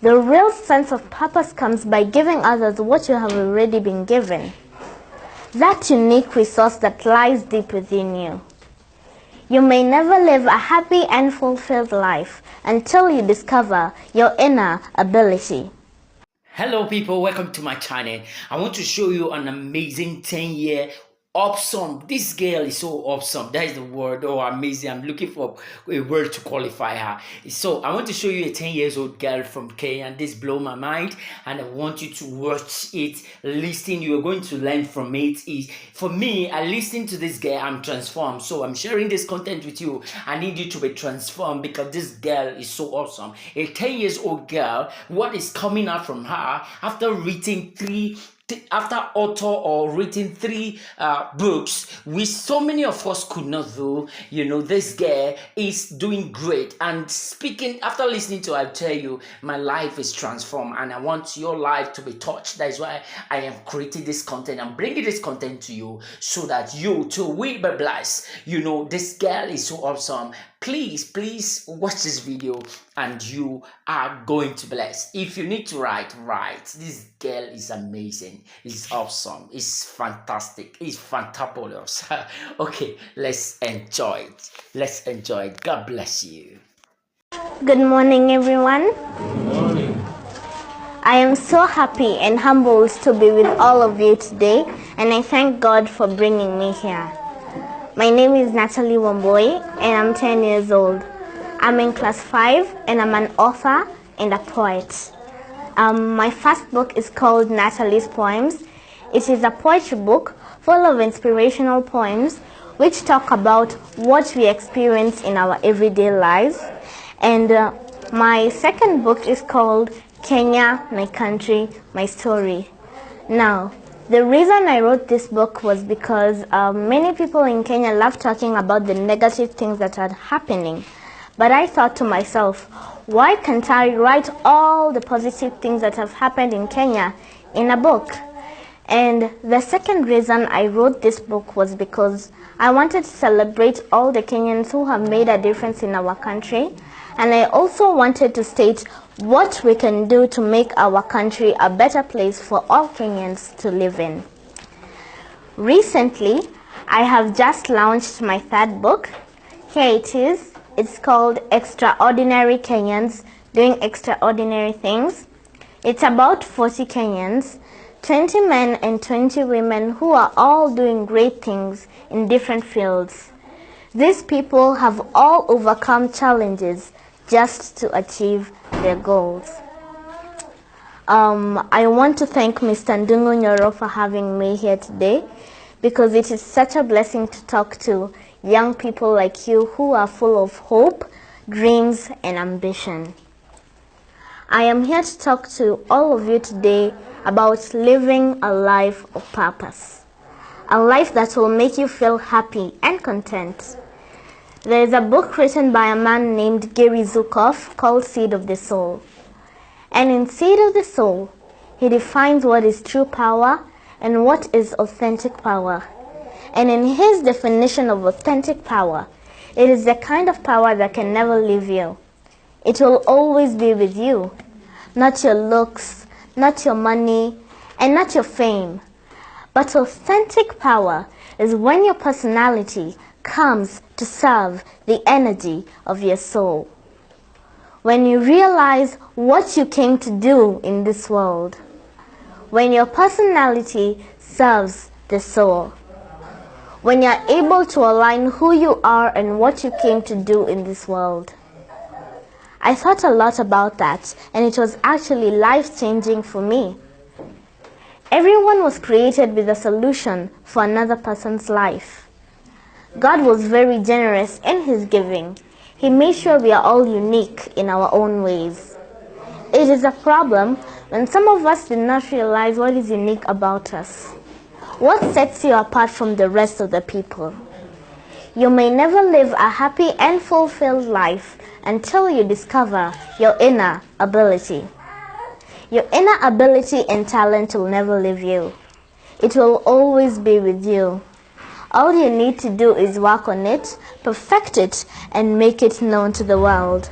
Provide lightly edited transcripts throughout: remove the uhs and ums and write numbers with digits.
The real sense of purpose comes by giving others what you have already been given. That unique resource that lies deep within you. You may never live a happy and fulfilled life until you discover your inner ability. Hello people, welcome to my channel. I want to show you an amazing 10-year awesome. This girl is so awesome. That is the word. Oh, amazing. I'm looking for a word to qualify her. So I want to show you a 10 years old girl from Kenya, and this blow my mind, and I want you to watch it, listen. You are going to learn from it. For me, I listen to this girl, I'm transformed. So I'm sharing this content with you. I need you to be transformed because this girl is so awesome. A 10 years old girl, what is coming out from her after reading after author or written three books, which so many of us could not do. This girl is doing great. And speaking, after listening to her, I tell you, my life is transformed and I want your life to be touched. That is why I am creating this content. I'm bringing this content to you so that you too will be blessed. This girl is so awesome. Please watch this video and you are going to bless. If you need to write. This girl is amazing. It's awesome. It's fantastic. It's fantabulous. Okay, let's enjoy it. God bless you. Good morning, everyone. Good morning. I am so happy and humbled to be with all of you today, and I thank God for bringing me here. My name is Natalie Wambui, and I'm 10 years old. I'm in class 5, and I'm an author and a poet. My first book is called Natalie's Poems. It is a poetry book full of inspirational poems which talk about what we experience in our everyday lives. And my second book is called Kenya, My Country, My Story. Now, the reason I wrote this book was because many people in Kenya love talking about the negative things that are happening. But I thought to myself, why can't I write all the positive things that have happened in Kenya in a book? And the second reason I wrote this book was because I wanted to celebrate all the Kenyans who have made a difference in our country. And I also wanted to state what we can do to make our country a better place for all Kenyans to live in. Recently, I have just launched my third book. Here it is. It's called Extraordinary Kenyans Doing Extraordinary Things. It's about 40 Kenyans, 20 men and 20 women who are all doing great things in different fields. These people have all overcome challenges just to achieve their goals. I want to thank Mr. Ndungu Nyoro for having me here today, because it is such a blessing to talk to young people like you who are full of hope, dreams, and ambition. I am here to talk to all of you today about living a life of purpose, a life that will make you feel happy and content. There is a book written by a man named Gary Zukav called Seed of the Soul. And in Seed of the Soul, he defines what is true power and what is authentic power. And in his definition of authentic power, it is the kind of power that can never leave you. It will always be with you. Not your looks, not your money, and not your fame. But authentic power is when your personality comes to serve the energy of your soul. When you realize what you came to do in this world. When your personality serves the soul. When you're able to align who you are and what you came to do in this world. I thought a lot about that, and it was actually life-changing for me. Everyone was created with a solution for another person's life. God was very generous in his giving. He made sure we are all unique in our own ways. It is a problem when some of us do not realize what is unique about us. What sets you apart from the rest of the people? You may never live a happy and fulfilled life until you discover your inner ability. Your inner ability and talent will never leave you. It will always be with you. All you need to do is work on it, perfect it, and make it known to the world.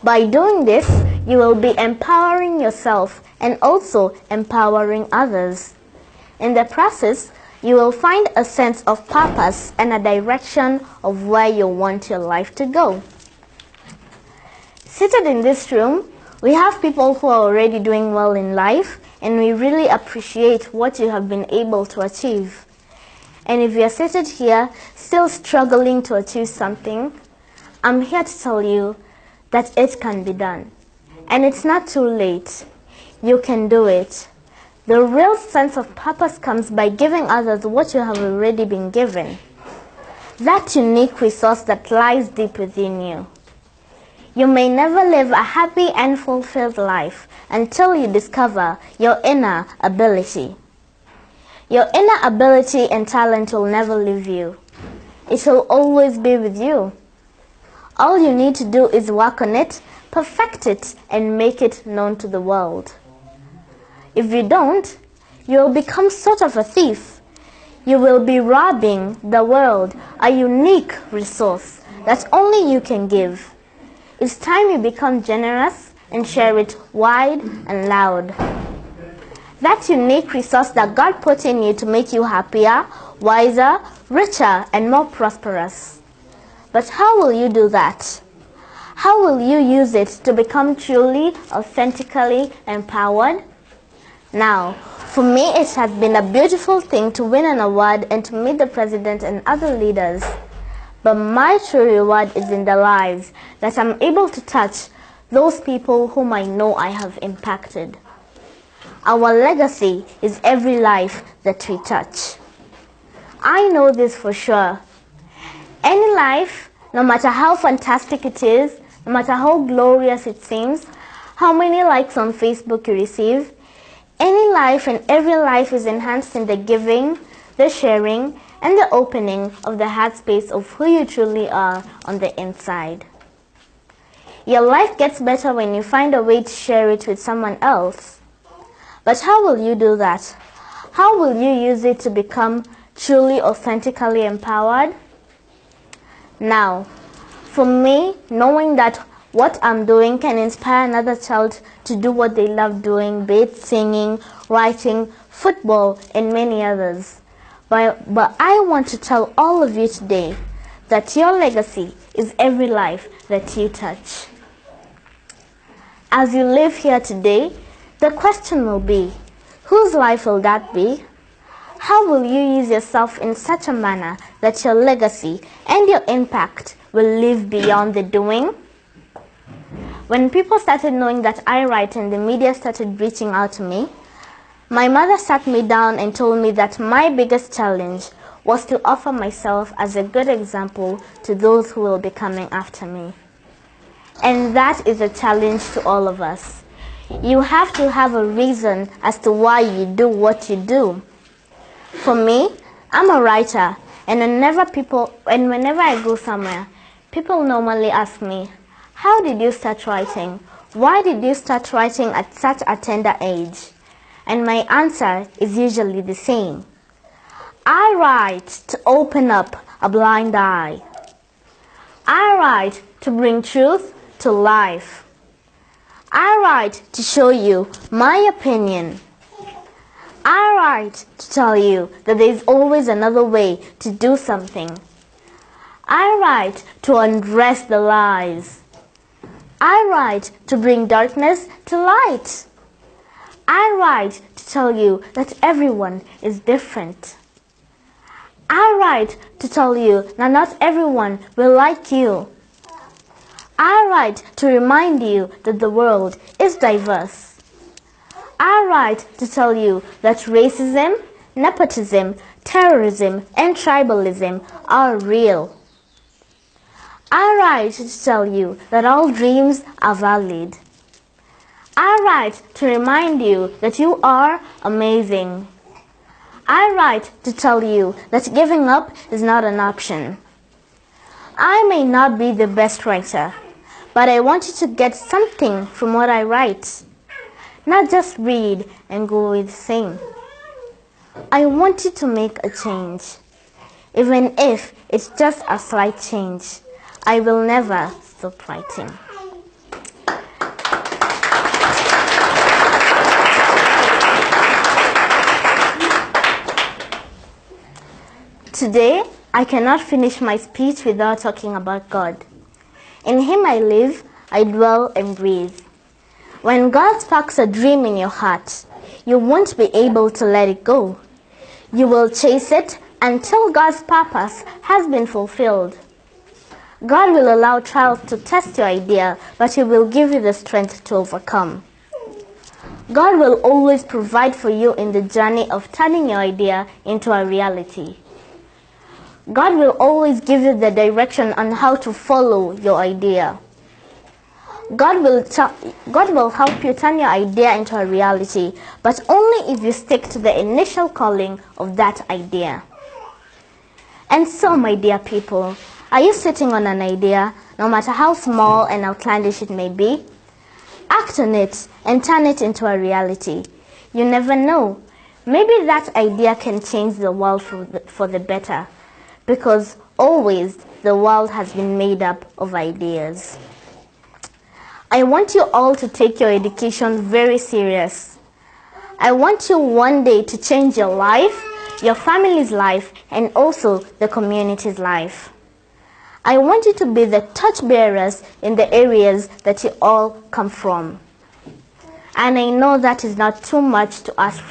By doing this, you will be empowering yourself and also empowering others. In the process, you will find a sense of purpose and a direction of where you want your life to go. Seated in this room, we have people who are already doing well in life, and we really appreciate what you have been able to achieve. And if you are seated here still struggling to achieve something, I'm here to tell you that it can be done. And it's not too late. You can do it. The real sense of purpose comes by giving others what you have already been given. That unique resource that lies deep within you. You may never live a happy and fulfilled life until you discover your inner ability. Your inner ability and talent will never leave you. It will always be with you. All you need to do is work on it, perfect it, and make it known to the world. If you don't, you will become sort of a thief. You will be robbing the world a unique resource that only you can give. It's time you become generous and share it wide and loud. That unique resource that God put in you to make you happier, wiser, richer, and more prosperous. But how will you do that? How will you use it to become truly, authentically empowered? Now, for me, it has been a beautiful thing to win an award and to meet the president and other leaders. But my true reward is in the lives that I'm able to touch, those people whom I know I have impacted. Our legacy is every life that we touch. I know this for sure. Any life, no matter how fantastic it is, no matter how glorious it seems, how many likes on Facebook you receive, any life and every life is enhanced in the giving, the sharing, and the opening of the heart space of who you truly are on the inside. Your life gets better when you find a way to share it with someone else. But how will you do that? How will you use it to become truly, authentically empowered? Now, for me, knowing that what I'm doing can inspire another child to do what they love doing, be it singing, writing, football, and many others. But I want to tell all of you today that your legacy is every life that you touch. As you live here today, the question will be, whose life will that be? How will you use yourself in such a manner that your legacy and your impact will live beyond the doing? When people started knowing that I write and the media started reaching out to me, my mother sat me down and told me that my biggest challenge was to offer myself as a good example to those who will be coming after me. And that is a challenge to all of us. You have to have a reason as to why you do what you do. For me, I'm a writer, and whenever I go somewhere, people normally ask me, how did you start writing? Why did you start writing at such a tender age? And my answer is usually the same. I write to open up a blind eye. I write to bring truth to life. I write to show you my opinion. I write to tell you that there is always another way to do something. I write to undress the lies. I write to bring darkness to light. I write to tell you that everyone is different. I write to tell you that not everyone will like you. I write to remind you that the world is diverse. I write to tell you that racism, nepotism, terrorism, and tribalism are real. I write to tell you that all dreams are valid. I write to remind you that you are amazing. I write to tell you that giving up is not an option. I may not be the best writer, but I want you to get something from what I write. Not just read and go away the same. I want you to make a change. Even if it's just a slight change, I will never stop writing. Today, I cannot finish my speech without talking about God. In Him I live, I dwell and breathe. When God sparks a dream in your heart, you won't be able to let it go. You will chase it until God's purpose has been fulfilled. God will allow trials to test your idea, but He will give you the strength to overcome. God will always provide for you in the journey of turning your idea into a reality. God will always give you the direction on how to follow your idea. God will help you turn your idea into a reality, but only if you stick to the initial calling of that idea. And so, my dear people, are you sitting on an idea, no matter how small and outlandish it may be? Act on it and turn it into a reality. You never know. Maybe that idea can change the world for the better, because always the world has been made up of ideas. I want you all to take your education very serious. I want you one day to change your life, your family's life, and also the community's life. I want you to be the torchbearers in the areas that you all come from. And I know that is not too much to ask from